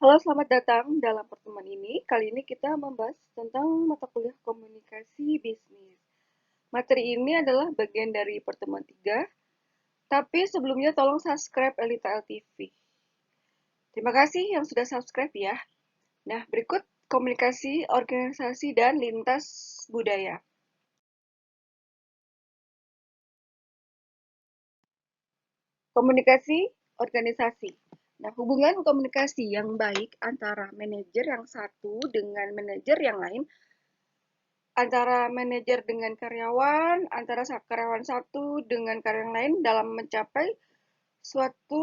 Halo, selamat datang dalam pertemuan ini. Kali ini kita membahas tentang mata kuliah komunikasi bisnis. Materi ini adalah bagian dari pertemuan 3, tapi sebelumnya tolong subscribe Elita LTV. Terima kasih yang sudah subscribe ya. Nah, berikut komunikasi, organisasi, dan lintas budaya. Komunikasi organisasi. Nah, hubungan komunikasi yang baik antara manajer yang satu dengan manajer yang lain, antara manajer dengan karyawan, antara karyawan satu dengan karyawan lain dalam mencapai suatu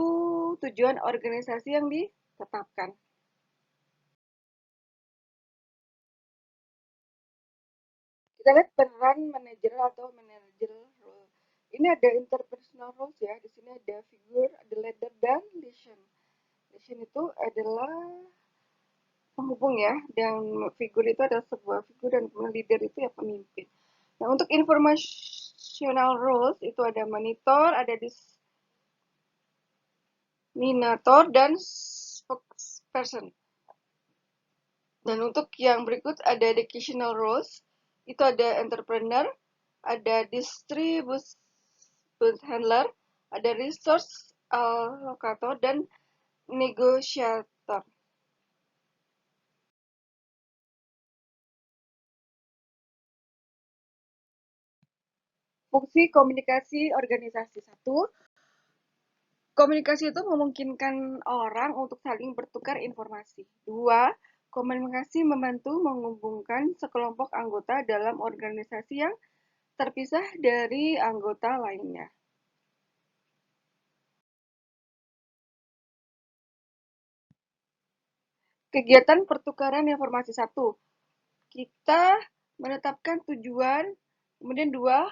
tujuan organisasi yang ditetapkan. Kita lihat peran manajer atau manajer role. Ini ada interpersonal roles ya. Di sini ada figure, ada leader, dan leader. Leader itu adalah penghubung ya, dan figur itu adalah sebuah figur dan leader itu ya pemimpin. Nah, untuk informational roles itu ada monitor, ada disseminator, dan spokesperson. Dan untuk yang berikut ada educational roles, itu ada entrepreneur, ada distribution handler, ada resource allocator, dan negotiator. Fungsi komunikasi organisasi. Satu, komunikasi itu memungkinkan orang untuk saling bertukar informasi. Dua, komunikasi membantu menghubungkan sekelompok anggota dalam organisasi yang terpisah dari anggota lainnya. Kegiatan pertukaran informasi. Satu, kita menetapkan tujuan. Kemudian dua,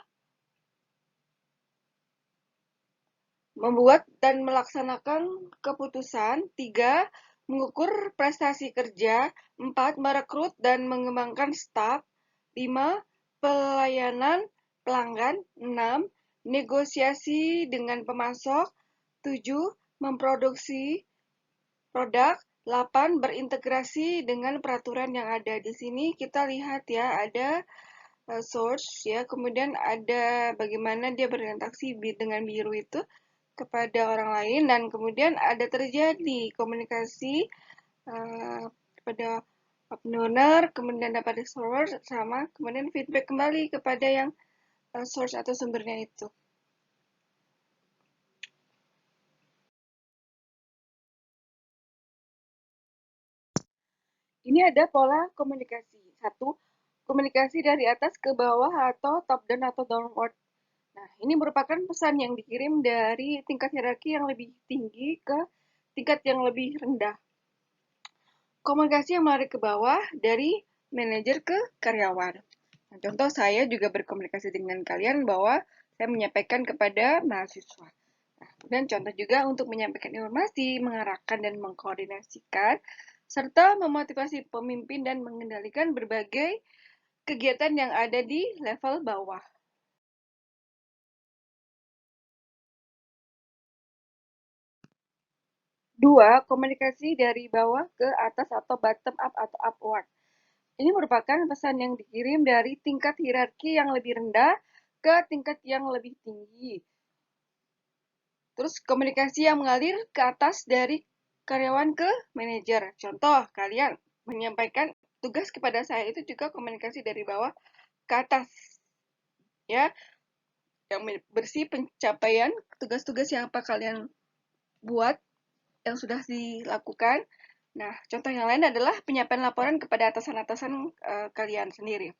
membuat dan melaksanakan keputusan. Tiga, mengukur prestasi kerja. Empat, merekrut dan mengembangkan staf. Lima, pelayanan pelanggan. Enam, negosiasi dengan pemasok. Tujuh, memproduksi produk. 8, berintegrasi dengan peraturan yang ada. Di sini kita lihat ya, ada source ya, kemudian ada bagaimana dia berinteraksi dengan biru itu kepada orang lain, dan kemudian ada terjadi komunikasi kepada owner, kemudian dapat source, sama kemudian feedback kembali kepada yang source atau sumbernya itu. Ini ada pola komunikasi. Satu, komunikasi dari atas ke bawah atau top down atau downward. Nah, ini merupakan pesan yang dikirim dari tingkat hierarki yang lebih tinggi ke tingkat yang lebih rendah. Komunikasi yang menarik ke bawah dari manajer ke karyawan. Nah, contoh saya juga berkomunikasi dengan kalian bahwa saya menyampaikan kepada mahasiswa. Nah, dan contoh juga untuk menyampaikan informasi, mengarahkan dan mengkoordinasikan, serta memotivasi pemimpin dan mengendalikan berbagai kegiatan yang ada di level bawah. Dua, komunikasi dari bawah ke atas atau bottom up atau upward. Ini merupakan pesan yang dikirim dari tingkat hierarki yang lebih rendah ke tingkat yang lebih tinggi. Terus komunikasi yang mengalir ke atas dari karyawan ke manajer. Contoh, kalian menyampaikan tugas kepada saya itu juga komunikasi dari bawah ke atas. Ya, yang bersih pencapaian tugas-tugas yang apa kalian buat yang sudah dilakukan. Nah, contoh yang lain adalah penyampaian laporan kepada atasan-atasan kalian sendiri.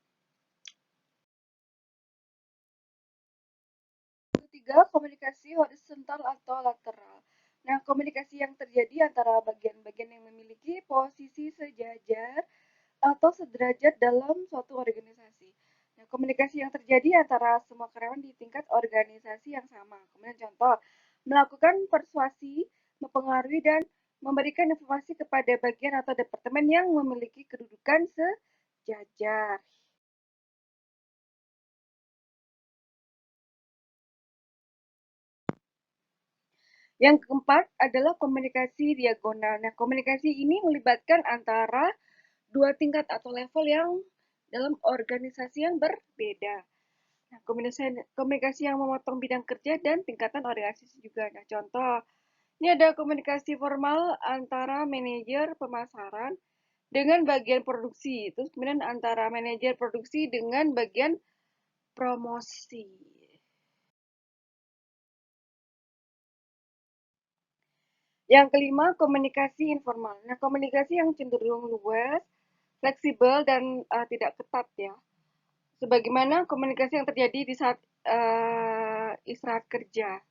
Ketiga, komunikasi horizontal atau lateral. Nah, komunikasi yang terjadi antara bagian-bagian yang memiliki posisi sejajar atau sederajat dalam suatu organisasi. Nah, komunikasi yang terjadi antara semua karyawan di tingkat organisasi yang sama. Kemudian contoh, melakukan persuasi, mempengaruhi, dan memberikan informasi kepada bagian atau departemen yang memiliki kedudukan sejajar. Yang keempat adalah komunikasi diagonal. Nah, komunikasi ini melibatkan antara dua tingkat atau level yang dalam organisasi yang berbeda. Nah, komunikasi yang memotong bidang kerja dan tingkatan organisasi juga. Nah, contoh, ini ada komunikasi formal antara manajer pemasaran dengan bagian produksi. Terus kemudian antara manajer produksi dengan bagian promosi. Yang kelima, komunikasi informal. Nah, komunikasi yang cenderung luas, fleksibel, dan tidak ketat ya. Sebagaimana komunikasi yang terjadi di saat istirahat kerja.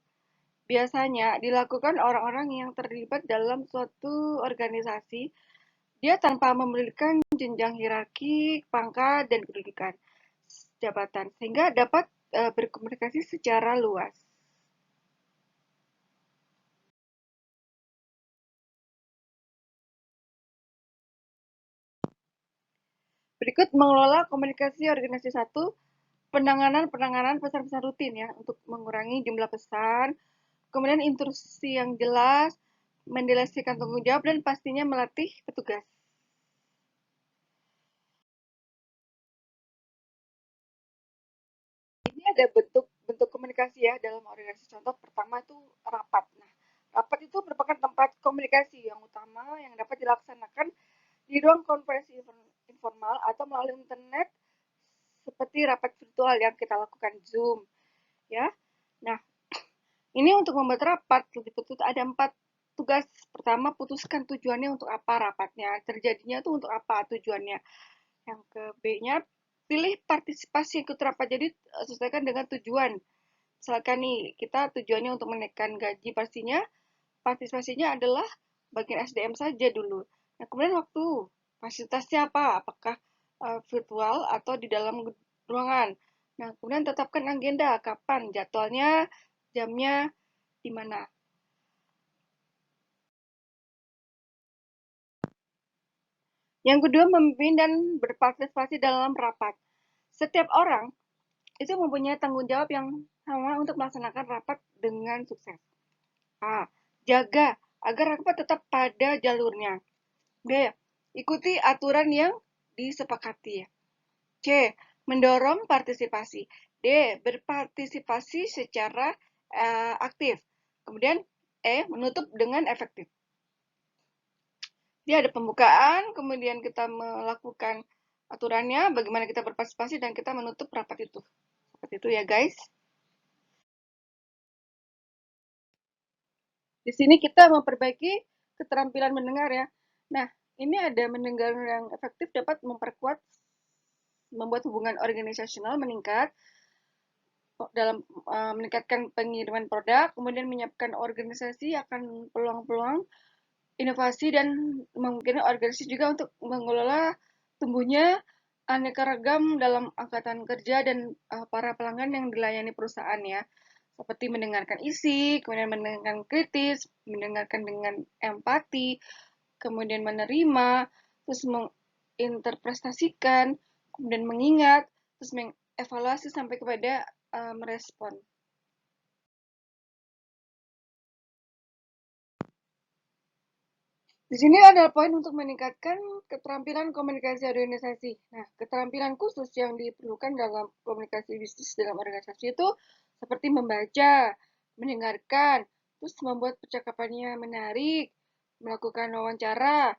Biasanya dilakukan orang-orang yang terlibat dalam suatu organisasi, dia tanpa memberikan jenjang hierarki, pangkat, dan kedudukan jabatan, sehingga dapat berkomunikasi secara luas. Berikut mengelola komunikasi organisasi satu, penanganan pesan-pesan rutin ya, untuk mengurangi jumlah pesan, kemudian instruksi yang jelas, mendelegasikan tanggung jawab, dan pastinya melatih petugas. Ini ada bentuk komunikasi ya dalam organisasi. Contoh pertama itu rapat. Nah, rapat itu merupakan tempat komunikasi yang utama yang dapat dilaksanakan di ruang konferensi informal atau melalui internet seperti rapat virtual yang kita lakukan Zoom ya. Nah, ini untuk membuat rapat lebih betul ada 4 tugas. Pertama, putuskan tujuannya untuk apa rapatnya, terjadinya itu untuk apa tujuannya. Yang ke B-nya, pilih partisipasi ikut rapat. Jadi sesuaikan dengan tujuan. Misalkan nih, kita tujuannya untuk menaikkan gaji, pastinya partisipasinya adalah bagian SDM saja dulu. Nah, kemudian waktu, fasilitasnya apa? Apakah virtual atau di dalam ruangan? Nah, kemudian tetapkan agenda, kapan, jadwalnya, jamnya, di mana. Yang kedua, memimpin dan berpartisipasi dalam rapat. Setiap orang itu mempunyai tanggung jawab yang sama untuk melaksanakan rapat dengan sukses. A. Jaga agar rapat tetap pada jalurnya. B. Ikuti aturan yang disepakati. C. Mendorong partisipasi. D. Berpartisipasi secara aktif. Kemudian E. Menutup dengan efektif. Dia ada pembukaan, kemudian kita melakukan aturannya, bagaimana kita berpartisipasi, dan kita menutup rapat itu. Seperti itu ya guys. Di sini kita memperbaiki keterampilan mendengar ya. Nah, ini ada mendengar yang efektif dapat memperkuat, membuat hubungan organisasional meningkat dalam meningkatkan pengiriman produk, kemudian menyiapkan organisasi akan peluang-peluang inovasi dan memungkinkan organisasi juga untuk mengelola tumbuhnya aneka ragam dalam angkatan kerja dan para pelanggan yang dilayani perusahaan ya. Seperti mendengarkan isi, kemudian mendengarkan kritis, mendengarkan dengan empati, kemudian menerima, terus menginterpretasikan, kemudian mengingat, terus mengevaluasi sampai kepada merespon. Di sini ada poin untuk meningkatkan keterampilan komunikasi organisasi. Nah, keterampilan khusus yang diperlukan dalam komunikasi bisnis dalam organisasi itu seperti membaca, mendengarkan, terus membuat percakapannya menarik, melakukan wawancara,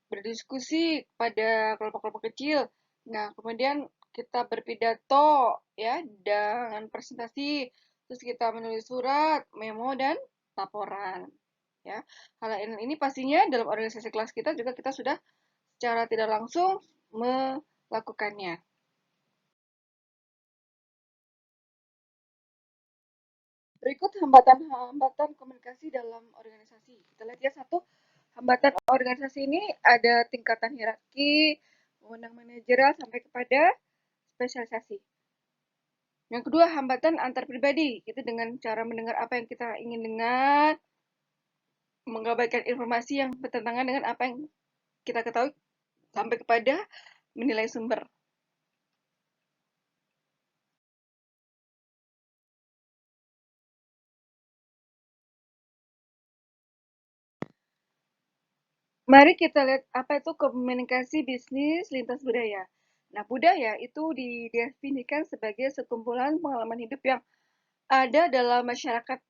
berdiskusi pada kelompok-kelompok kecil. Nah, kemudian kita berpidato ya dengan presentasi, terus kita menulis surat, memo dan laporan. Ya, hal ini pastinya dalam organisasi kelas kita juga kita sudah secara tidak langsung melakukannya. Berikut hambatan-hambatan komunikasi dalam organisasi. Kita lihat ya satu, hambatan organisasi ini ada tingkatan hierarki, wewenang manajerial sampai kepada spesialisasi. Yang kedua, hambatan antar pribadi. Itu dengan cara mendengar apa yang kita ingin dengar, mengabaikan informasi yang bertentangan dengan apa yang kita ketahui sampai kepada menilai sumber. Mari kita lihat apa itu komunikasi bisnis lintas budaya. Nah, budaya itu didefinisikan sebagai sekumpulan pengalaman hidup yang ada dalam masyarakat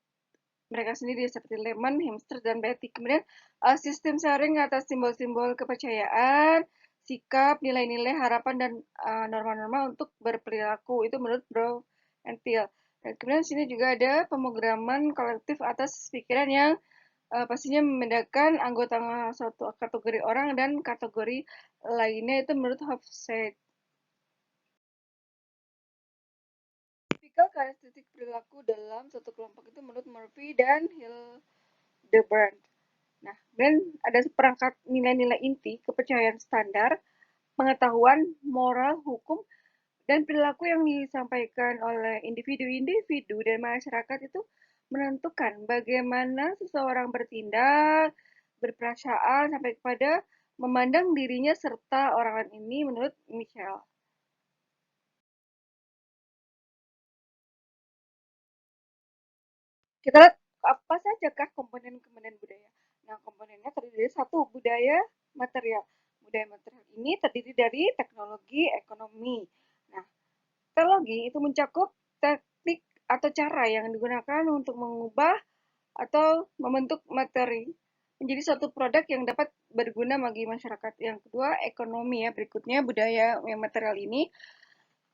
mereka sendiri seperti Leman, Hamster, dan Betty. Kemudian sistem sharing atas simbol-simbol kepercayaan, sikap, nilai-nilai, harapan, dan norma-norma untuk berperilaku. Itu menurut Brown and Teal. Dan kemudian sini juga ada pemrograman kolektif atas pikiran yang pastinya membedakan anggota suatu kategori orang dan kategori lainnya itu menurut Hofstede. Tipikal karakteristik perilaku dalam suatu kelompok itu menurut Murphy dan Hildebrand. Nah, dan ada seperangkat nilai-nilai inti, kepercayaan standar, pengetahuan, moral, hukum, dan perilaku yang disampaikan oleh individu-individu dan masyarakat itu menentukan bagaimana seseorang bertindak, berperasaan, sampai kepada memandang dirinya serta orang lain ini menurut Michel. Kita lihat apa sajakah komponen-komponen budaya. Nah, komponennya terdiri dari satu, budaya material. Budaya material ini terdiri dari teknologi, ekonomi. Nah, teknologi itu mencakup teknik atau cara yang digunakan untuk mengubah atau membentuk materi menjadi suatu produk yang dapat berguna bagi masyarakat. Yang kedua, ekonomi ya. Berikutnya budaya yang material ini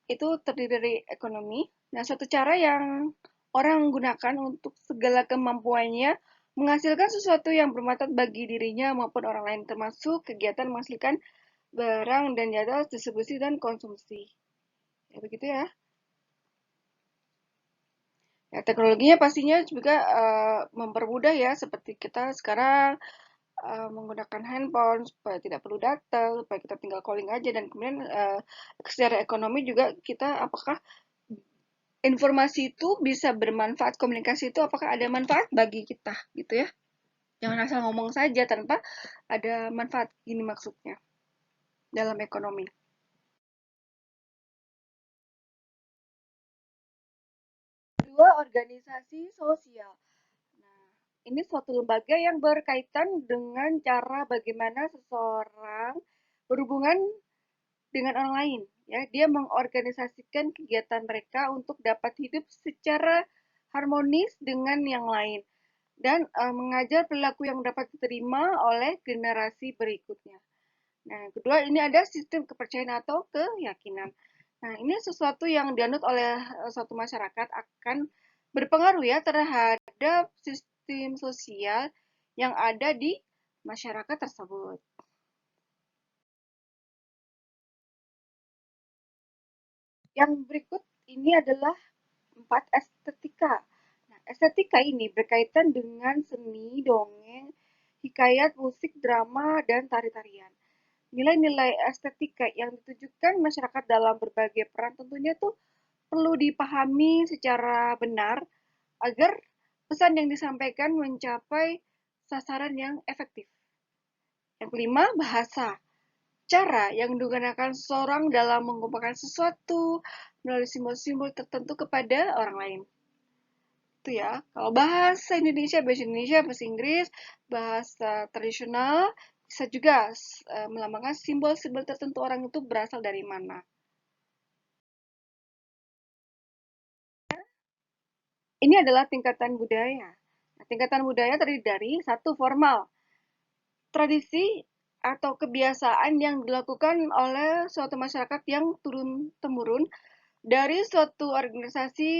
itu terdiri dari ekonomi. Nah, suatu cara yang orang gunakan untuk segala kemampuannya menghasilkan sesuatu yang bermanfaat bagi dirinya maupun orang lain, termasuk kegiatan menghasilkan barang dan jasa, distribusi dan konsumsi. Ya begitu ya. Ya, teknologinya pastinya juga mempermudah ya, seperti kita sekarang menggunakan handphone supaya tidak perlu data, supaya kita tinggal calling aja, dan kemudian secara ekonomi juga kita apakah informasi itu bisa bermanfaat, komunikasi itu apakah ada manfaat bagi kita gitu ya. Jangan asal ngomong saja tanpa ada manfaat, ini maksudnya dalam ekonomi. Kedua, organisasi sosial. Nah, ini suatu lembaga yang berkaitan dengan cara bagaimana seseorang berhubungan dengan orang lain. Ya, dia mengorganisasikan kegiatan mereka untuk dapat hidup secara harmonis dengan yang lain dan mengajar perilaku yang dapat diterima oleh generasi berikutnya. Nah, yang kedua ini ada sistem kepercayaan atau keyakinan. Nah, ini sesuatu yang dianut oleh suatu masyarakat akan berpengaruh ya terhadap sistem sosial yang ada di masyarakat tersebut. Yang berikut ini adalah 4 estetika. Nah, estetika ini berkaitan dengan seni, dongeng, hikayat, musik, drama, dan tari-tarian. Nilai-nilai estetika yang ditujukan masyarakat dalam berbagai peran tentunya tuh perlu dipahami secara benar agar pesan yang disampaikan mencapai sasaran yang efektif. Yang kelima, bahasa. Cara yang digunakan seseorang dalam mengungkapkan sesuatu melalui simbol-simbol tertentu kepada orang lain. Itu ya. Kalau bahasa Indonesia, bahasa Inggris, bahasa tradisional, bisa juga melambangkan simbol-simbol tertentu orang itu berasal dari mana. Ini adalah tingkatan budaya. Nah, tingkatan budaya terdiri dari satu, formal, tradisi atau kebiasaan yang dilakukan oleh suatu masyarakat yang turun-temurun dari suatu organisasi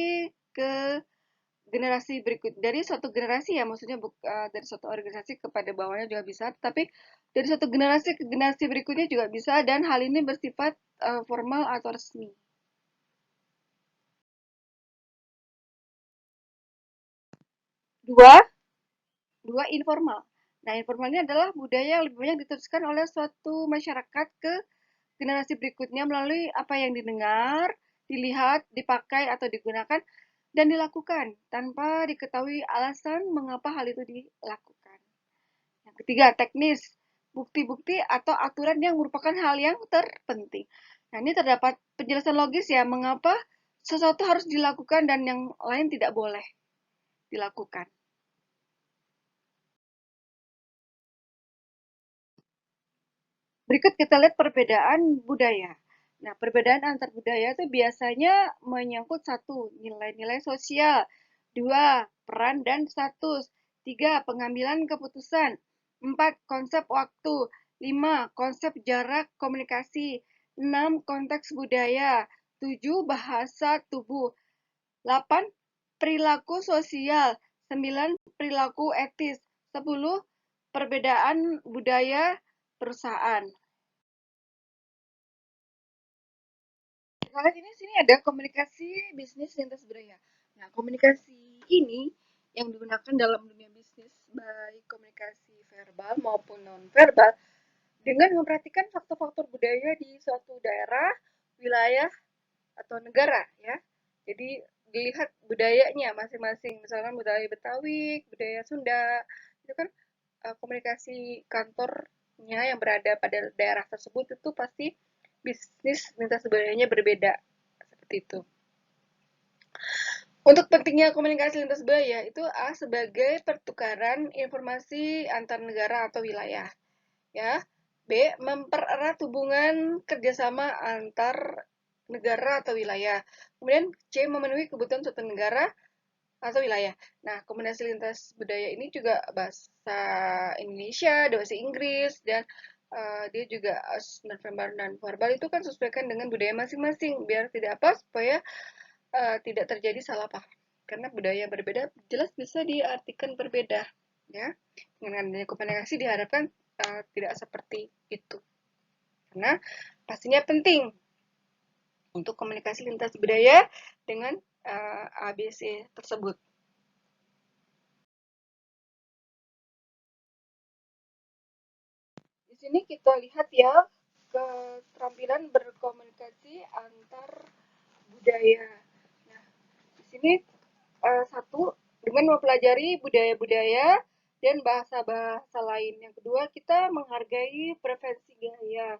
ke generasi berikut, dari suatu generasi ya, maksudnya dari suatu organisasi kepada bawahnya juga bisa, tapi dari suatu generasi ke generasi berikutnya juga bisa, dan hal ini bersifat formal atau resmi. Dua, dua, informal. Nah, informalnya adalah budaya yang lebih banyak diteruskan oleh suatu masyarakat ke generasi berikutnya melalui apa yang didengar, dilihat, dipakai atau digunakan dan dilakukan tanpa diketahui alasan mengapa hal itu dilakukan. Yang ketiga, teknis. Bukti-bukti atau aturan yang merupakan hal yang terpenting. Nah, ini terdapat penjelasan logis ya mengapa sesuatu harus dilakukan dan yang lain tidak boleh dilakukan. Berikut kita lihat perbedaan budaya. Nah, perbedaan antar budaya itu biasanya menyangkut satu, nilai-nilai sosial, dua, peran dan status, tiga, pengambilan keputusan, empat, konsep waktu, lima, konsep jarak komunikasi, enam, konteks budaya, tujuh, bahasa tubuh, 8. Perilaku sosial. 9. Perilaku etis. 10. Perbedaan budaya perusahaan. Kita lihat ini sini ada komunikasi bisnis lintas budaya. Nah, komunikasi ini yang digunakan dalam dunia bisnis, baik komunikasi verbal maupun non-verbal, dengan memperhatikan faktor-faktor budaya di suatu daerah, wilayah, atau negara ya. Jadi dilihat budayanya masing-masing, misalnya budaya Betawi, budaya Sunda, itu kan komunikasi kantornya yang berada pada daerah tersebut itu pasti bisnis lintas budayanya berbeda seperti itu. Untuk pentingnya komunikasi lintas budaya itu A sebagai pertukaran informasi antar negara atau wilayah, ya. B mempererat hubungan kerjasama antar negara atau wilayah. Kemudian C memenuhi kebutuhan suatu negara atau wilayah. Nah, kombinasi lintas budaya ini juga bahasa Indonesia, bahasa Inggris, dan dia juga non-verbal dan verbal itu kan sesuaikan dengan budaya masing-masing biar tidak apa supaya tidak terjadi salah paham. Karena budaya berbeda jelas bisa diartikan berbeda, ya. Dengan adanya komunikasi diharapkan tidak seperti itu. Karena pastinya penting untuk komunikasi lintas budaya dengan ABC tersebut. Di sini kita lihat ya keterampilan berkomunikasi antar budaya. Nah, di sini satu dengan mempelajari budaya-budaya dan bahasa-bahasa lain. Yang kedua, kita menghargai preferensi gaya.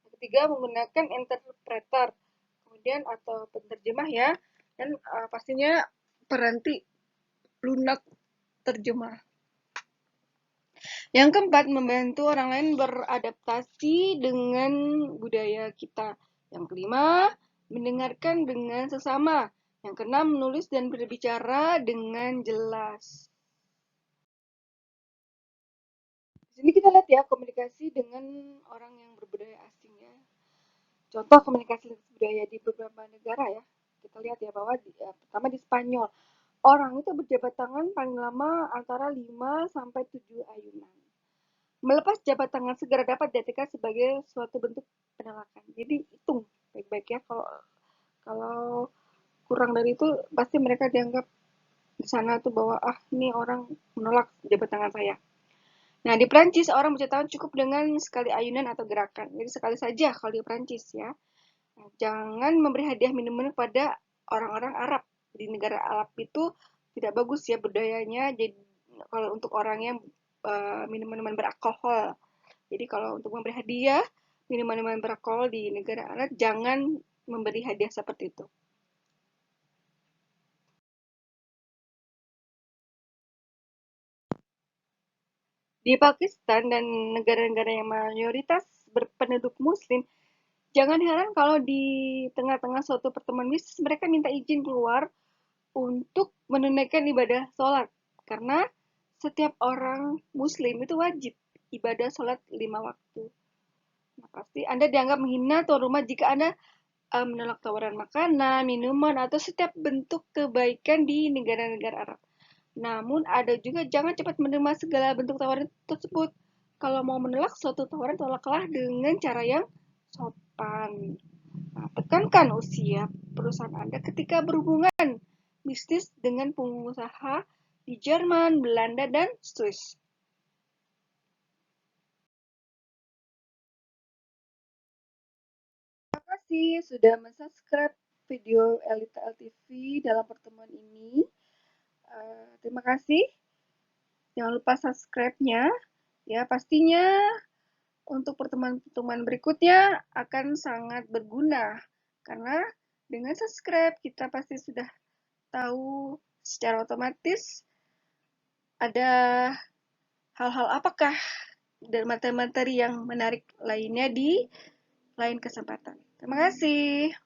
Yang ketiga, menggunakan interpreter, kemudian atau penerjemah ya, dan pastinya peranti lunak terjemah. Yang keempat, membantu orang lain beradaptasi dengan budaya kita. Yang kelima, mendengarkan dengan sesama. Yang keenam, menulis dan berbicara dengan jelas. Di sini kita lihat ya komunikasi dengan orang yang berbudaya asing ya. Contoh komunikasi budaya di beberapa negara ya. Kita lihat ya bahwa pertama di Spanyol, orang itu berjabat tangan paling lama antara 5 sampai 7 ayunan. Melepas jabat tangan segera dapat diartikan sebagai suatu bentuk penolakan. Jadi hitung baik-baik ya kalau kalau kurang dari itu pasti mereka dianggap di sana tuh bahwa ini orang menolak jabat tangan saya. Nah, di Prancis orang mencuci tangan cukup dengan sekali ayunan atau gerakan. Jadi sekali saja kalau di Prancis ya. Nah, jangan memberi hadiah minuman pada orang-orang Arab. Di negara Arab itu tidak bagus ya budayanya. Jadi kalau untuk orang yang minuman-minuman beralkohol. Jadi kalau untuk memberi hadiah minuman-minuman beralkohol di negara Arab jangan memberi hadiah seperti itu. Di Pakistan dan negara-negara yang mayoritas berpenduduk muslim, jangan heran kalau di tengah-tengah suatu pertemuan bisnis mereka minta izin keluar untuk menunaikan ibadah sholat. Karena setiap orang muslim itu wajib ibadah sholat 5 waktu. Nah, pasti Anda dianggap menghina tuan rumah jika Anda menolak tawaran makanan, minuman, atau setiap bentuk kebaikan di negara-negara Arab. Namun ada juga jangan cepat menerima segala bentuk tawaran tersebut. Kalau mau menolak suatu tawaran, tolaklah dengan cara yang sopan. Nah, tekankan usia perusahaan Anda ketika berhubungan bisnis dengan pengusaha di Jerman, Belanda, dan Swiss. Terima kasih sudah subscribe video Elita LTV dalam pertemuan ini. Terima kasih. Jangan lupa subscribe-nya. Ya, pastinya untuk pertemuan-pertemuan berikutnya akan sangat berguna. Karena dengan subscribe kita pasti sudah tahu secara otomatis ada hal-hal apakah dan materi-materi yang menarik lainnya di lain kesempatan. Terima kasih.